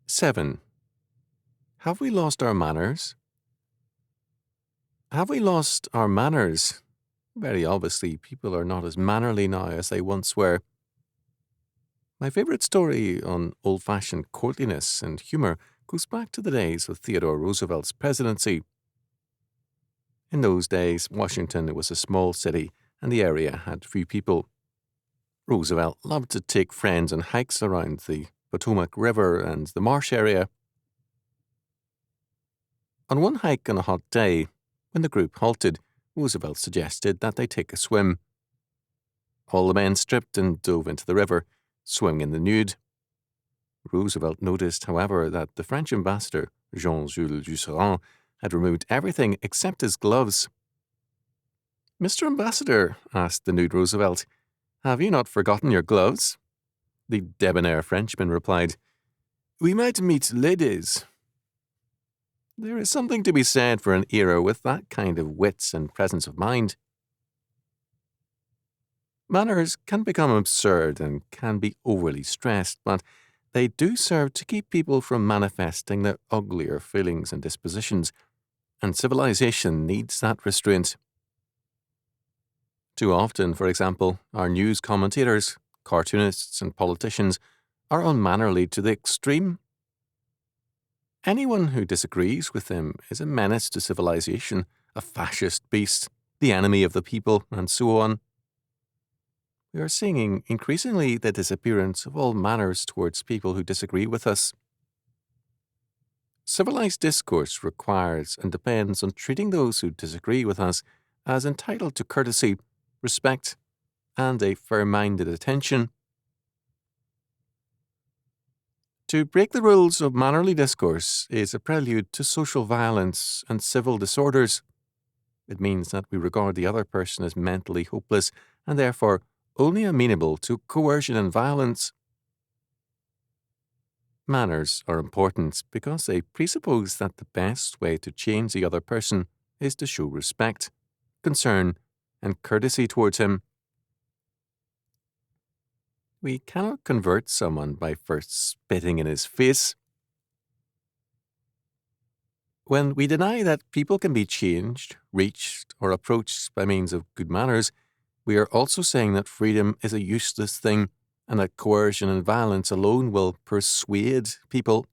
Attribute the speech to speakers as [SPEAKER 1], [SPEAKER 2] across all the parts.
[SPEAKER 1] 7. Have we lost our manners? Have we lost our manners? Very obviously, people are not as mannerly now as they once were. My favourite story on old-fashioned courtliness and humour goes back to the days of Theodore Roosevelt's presidency. In those days, Washington was a small city and the area had few people. Roosevelt loved to take friends on hikes around the Potomac River and the marsh area. On one hike on a hot day, when the group halted, Roosevelt suggested that they take a swim. All the men stripped and dove into the river, swimming in the nude. Roosevelt noticed, however, that the French ambassador, Jean-Jules Jusserand, had removed everything except his gloves. "Mr. Ambassador," asked the nude Roosevelt, "have you not forgotten your gloves?" The debonair Frenchman replied, "We might meet ladies." There is something to be said for an era with that kind of wits and presence of mind. Manners can become absurd and can be overly stressed, but they do serve to keep people from manifesting their uglier feelings and dispositions, and civilization needs that restraint. Too often, for example, our news commentators, cartoonists, and politicians are unmannerly to the extreme. Anyone who disagrees with them is a menace to civilization, a fascist beast, the enemy of the people, and so on. We are seeing increasingly the disappearance of all manners towards people who disagree with us. Civilized discourse requires and depends on treating those who disagree with us as entitled to courtesy, respect, and a fair-minded attention. To break the rules of mannerly discourse is a prelude to social violence and civil disorders. It means that we regard the other person as mentally hopeless and therefore only amenable to coercion and violence. Manners are important because they presuppose that the best way to change the other person is to show respect, concern, and courtesy towards him. We cannot convert someone by first spitting in his face. When we deny that people can be changed, reached, or approached by means of good manners, we are also saying that freedom is a useless thing and that coercion and violence alone will persuade people.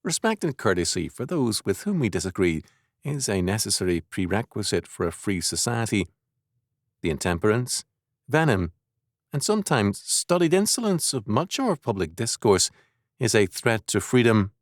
[SPEAKER 1] Respect and courtesy for those with whom we disagree is a necessary prerequisite for a free society. The intemperance, venom, and sometimes studied insolence of much of our public discourse is a threat to freedom